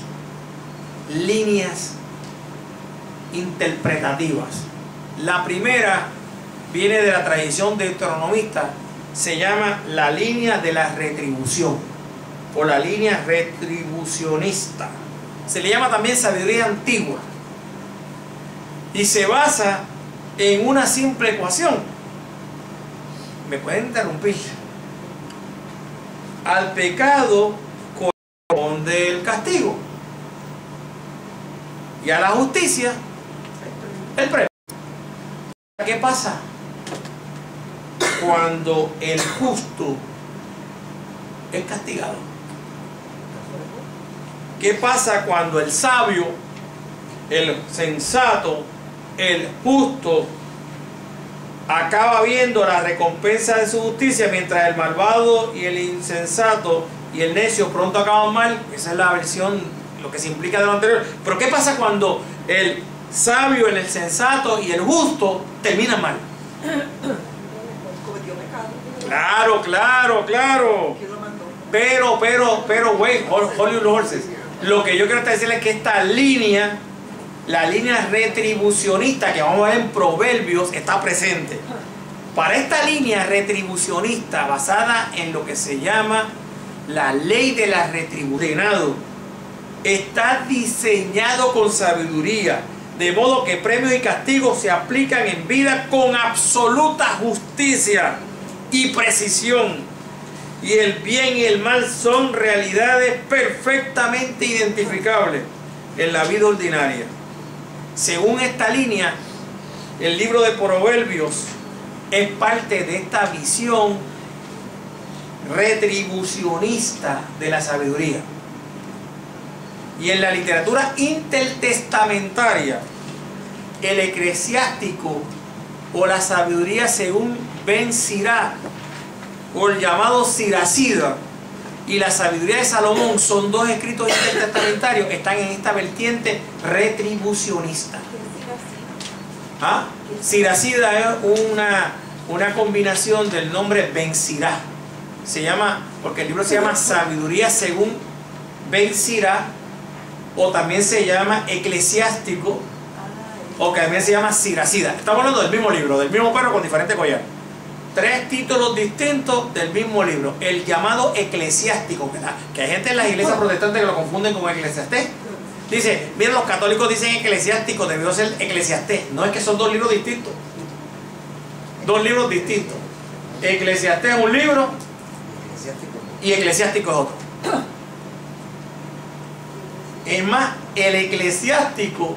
líneas interpretativas. La primera viene de la tradición deuteronomista, se llama la línea de la retribución o la línea retribucionista. Se le llama también sabiduría antigua y se basa en una simple ecuación. ¿Me pueden interrumpir? Al pecado corresponde el castigo y a la justicia el premio. ¿Qué pasa cuando el justo es castigado? ¿Qué pasa cuando el sabio, el sensato, el justo acaba viendo la recompensa de su justicia, mientras el malvado y el insensato y el necio pronto acaban mal? Esa es la versión, lo que se implica de lo anterior. Pero ¿qué pasa cuando el sabio, el sensato y el justo terminan mal? Claro. Pero, wait, hold your horses. Lo que yo quiero decirles es que esta línea, la línea retribucionista que vamos a ver en Proverbios, está presente. Para esta línea retribucionista, basada en lo que se llama la ley de la retribución, está diseñado con sabiduría, de modo que premios y castigos se aplican en vida con absoluta justicia y precisión. Y el bien y el mal son realidades perfectamente identificables en la vida ordinaria. Según esta línea, el libro de Proverbios es parte de esta visión retribucionista de la sabiduría. Y en la literatura intertestamentaria, el eclesiástico o la sabiduría según Ben Sirá, o el llamado Siracida, y la sabiduría de Salomón, son dos escritos intertestamentarios, están en esta vertiente retribucionista. ¿Ah? Siracida es una combinación del nombre Ben Sirá. Se llama, porque el libro se llama Sabiduría según Ben Sirá, o también se llama Eclesiástico, o que también se llama Siracida. Estamos hablando del mismo libro, del mismo perro con diferente collar. Tres títulos distintos del mismo libro. El llamado eclesiástico, que hay gente en las iglesias protestantes que lo confunden con eclesiastés. Dice, miren, los católicos dicen eclesiástico, debió ser eclesiastés. No, es que son dos libros distintos. Dos libros distintos. Eclesiastés es un libro y eclesiástico es otro. Es más, el eclesiástico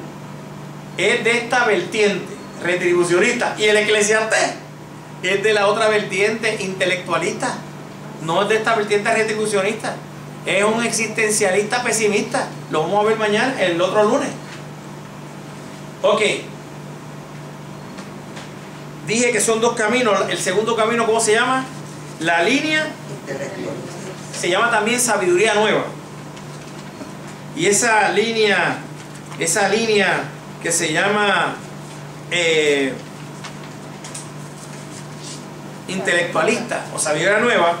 es de esta vertiente retribucionista y el eclesiastés es de la otra vertiente intelectualista. No es de esta vertiente retribucionista. Es un existencialista pesimista. Lo vamos a ver mañana, el otro lunes. Ok. Dije que son dos caminos. El segundo camino, ¿cómo se llama? La línea se llama también sabiduría nueva. Y esa línea que se llama intelectualista o sabiduría nueva,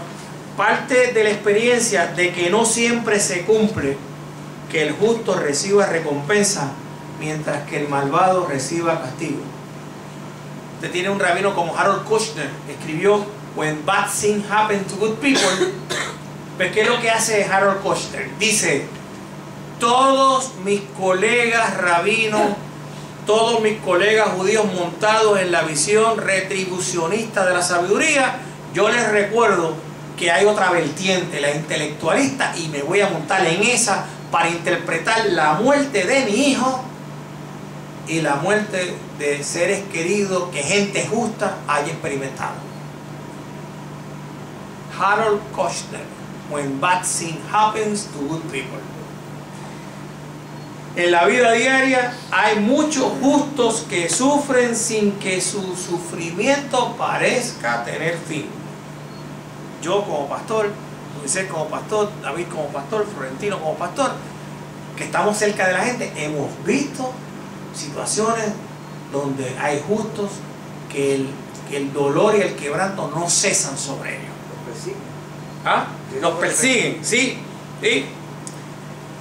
parte de la experiencia de que no siempre se cumple que el justo reciba recompensa mientras que el malvado reciba castigo. Usted tiene un rabino como Harold Kushner, escribió When Bad Things Happen to Good People. Pues ¿qué es lo que hace Harold Kushner? Dice, todos mis colegas rabinos, todos mis colegas judíos montados en la visión retribucionista de la sabiduría, yo les recuerdo que hay otra vertiente, la intelectualista, y me voy a montar en esa para interpretar la muerte de mi hijo y la muerte de seres queridos que gente justa haya experimentado. Harold Kushner, When Bad Thing Happens to Good People. En la vida diaria hay muchos justos que sufren sin que su sufrimiento parezca tener fin. Yo como pastor, Moisés como pastor, David como pastor, Florentino como pastor, que estamos cerca de la gente, hemos visto situaciones donde hay justos que el dolor y el quebranto no cesan sobre ellos. Los persiguen, ¿sí? ¿Sí?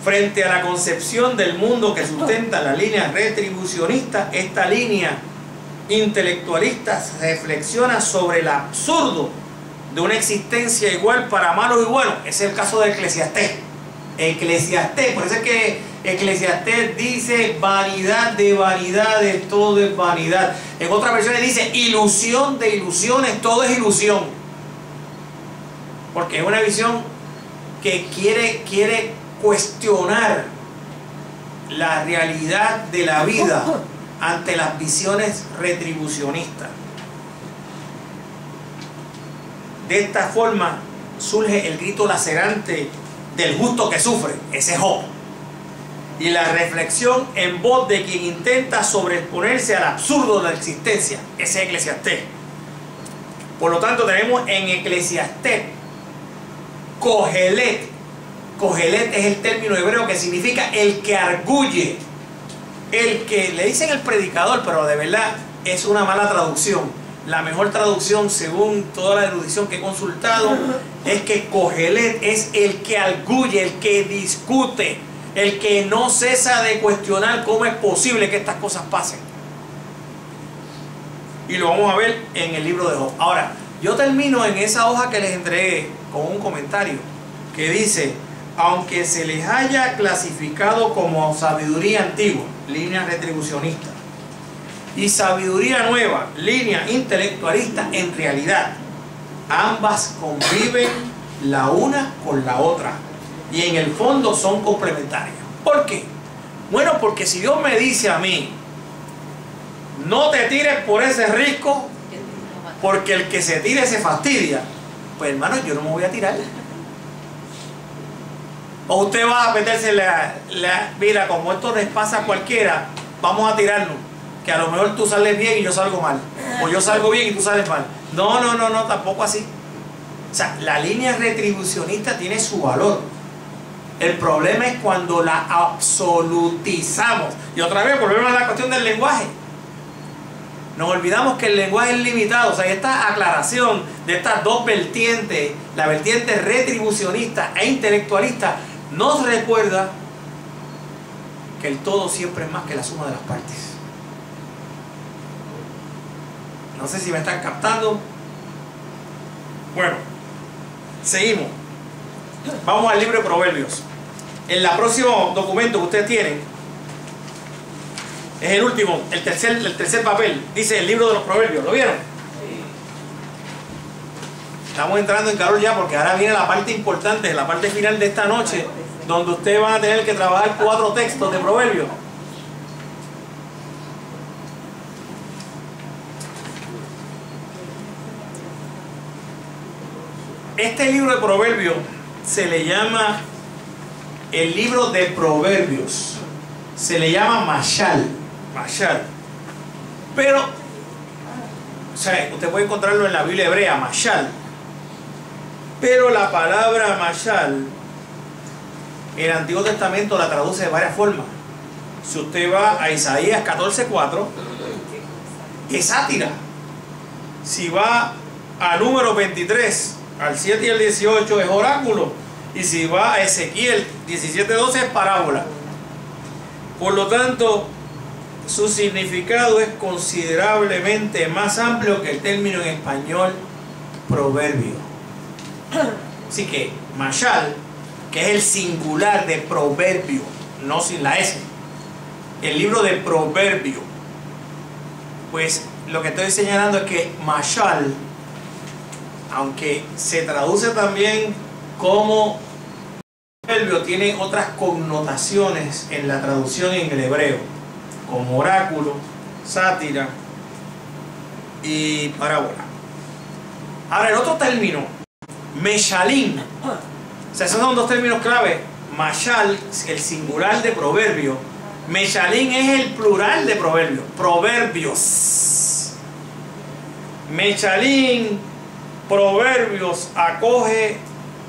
Frente a la concepción del mundo que sustenta la línea retribucionista, esta línea intelectualista reflexiona sobre el absurdo de una existencia igual para malos y buenos. Ese es el caso de Eclesiastés. Por eso es que Eclesiastés dice vanidad de vanidades, todo es vanidad. En otras versiones dice ilusión de ilusiones, todo es ilusión. Porque es una visión que quiere cuestionar la realidad de la vida ante las visiones retribucionistas. De esta forma surge el grito lacerante del justo que sufre, ese Job, y la reflexión en voz de quien intenta sobreponerse al absurdo de la existencia, ese es Eclesiastés. Por lo tanto, tenemos en Eclesiastés Cogelet. Cogelet es el término hebreo que significa el que arguye, el que le dicen el predicador, pero de verdad es una mala traducción. La mejor traducción, según toda la erudición que he consultado, es que Cogelet es el que arguye, el que discute, el que no cesa de cuestionar cómo es posible que estas cosas pasen. Y lo vamos a ver en el libro de Job. Ahora, yo termino en esa hoja que les entregué con un comentario que dice: aunque se les haya clasificado como sabiduría antigua, línea retribucionista, y sabiduría nueva, línea intelectualista, en realidad ambas conviven la una con la otra y en el fondo son complementarias. ¿Por qué? Bueno, porque si Dios me dice a mí, no te tires por ese risco, porque el que se tire se fastidia, pues hermano, yo no me voy a tirar. O usted va a meterse mira, como esto les pasa a cualquiera, vamos a tirarnos, que a lo mejor tú sales bien y yo salgo mal, o yo salgo bien y tú sales mal. No, tampoco así. O sea, la línea retribucionista tiene su valor. El problema es cuando la absolutizamos. Y otra vez volvemos a la cuestión del lenguaje. Nos olvidamos que el lenguaje es limitado. O sea, esta aclaración de estas dos vertientes, la vertiente retribucionista e intelectualista, nos recuerda que el todo siempre es más que la suma de las partes. No sé si me están captando. Bueno, seguimos. Vamos al libro de Proverbios. En el próximo documento que ustedes tienen, es el último, el tercer papel, dice el libro de los Proverbios. ¿Lo vieron? Estamos entrando en calor ya, porque ahora viene la parte importante, la parte final de esta noche, donde ustedes van a tener que trabajar 4 textos de Proverbios. Este libro de Proverbios se le llama el libro de Proverbios, se le llama Mashal. Pero, o sea, usted puede encontrarlo en la Biblia hebrea, Mashal. Pero la palabra Mashal, el Antiguo Testamento la traduce de varias formas. Si usted va a Isaías 14:4, es sátira. Si va a Números 23, al 7 y al 18, es oráculo. Y si va a Ezequiel 17:12, es parábola. Por lo tanto, su significado es considerablemente más amplio que el término en español proverbio. Así que Mashal, que es el singular de proverbio, no sin la S, el libro de Proverbio, pues lo que estoy señalando es que Mashal, aunque se traduce también como proverbio, tiene otras connotaciones en la traducción en el hebreo, como oráculo, sátira y parábola. Ahora, el otro término, Meshalim. O sea, esos son dos términos clave. Mashal, el singular de proverbio. Meshalim es el plural de proverbio. Proverbios. Meshalim, proverbios, acoge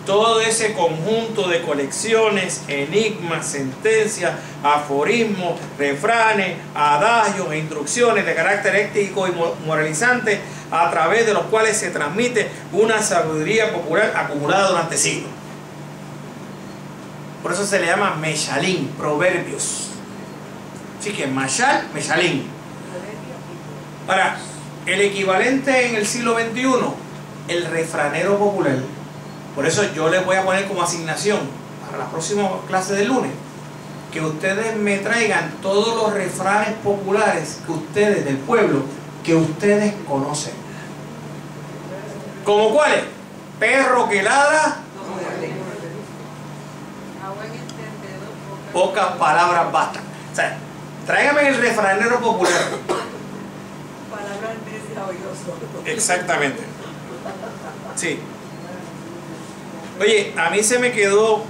todo ese conjunto de colecciones, enigmas, sentencias, aforismos, refranes, adagios e instrucciones de carácter ético y moralizante, a través de los cuales se transmite una sabiduría popular acumulada durante siglos. Por eso se le llama Meshalim, proverbios. Así que Mashal, Meshalim. Ahora, el equivalente en el siglo XXI, el refranero popular. Por eso yo les voy a poner como asignación para la próxima clase del lunes que ustedes me traigan todos los refranes populares que ustedes, del pueblo, que ustedes conocen. ¿Como cuáles? Perro que ladra, pocas palabras bastan. O sea, tráigame el refranero popular. Palabras necias. Exactamente. Sí. Oye, a mí se me quedó,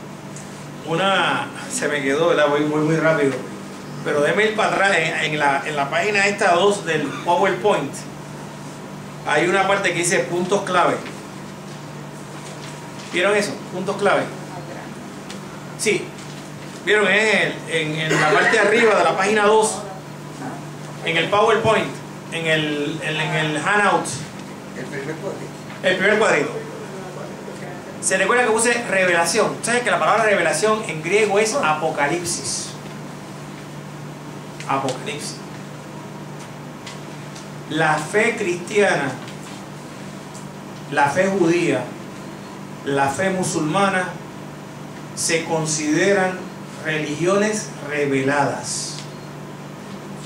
¿verdad? Voy muy rápido, pero déme ir para atrás, en la página esta 2 del PowerPoint, hay una parte que dice puntos clave. ¿Vieron eso? Puntos clave. Sí, ¿vieron? En la parte de arriba de la página 2, en el PowerPoint, en el handout, el primer cuadrito. Se recuerda que puse revelación. ¿Sabes que la palabra revelación en griego es apocalipsis? Apocalipsis. La fe cristiana, la fe judía, la fe musulmana se consideran religiones reveladas.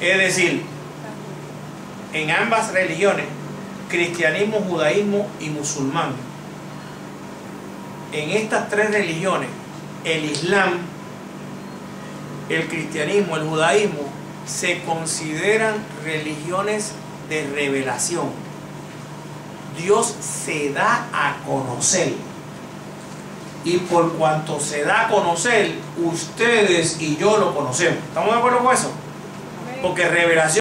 Es decir, en ambas religiones, cristianismo, judaísmo y musulmán, en estas tres religiones, el Islam, el cristianismo, el judaísmo, se consideran religiones de revelación. Dios se da a conocer. Y por cuanto se da a conocer, ustedes y yo lo conocemos. ¿Estamos de acuerdo con eso? Porque revelación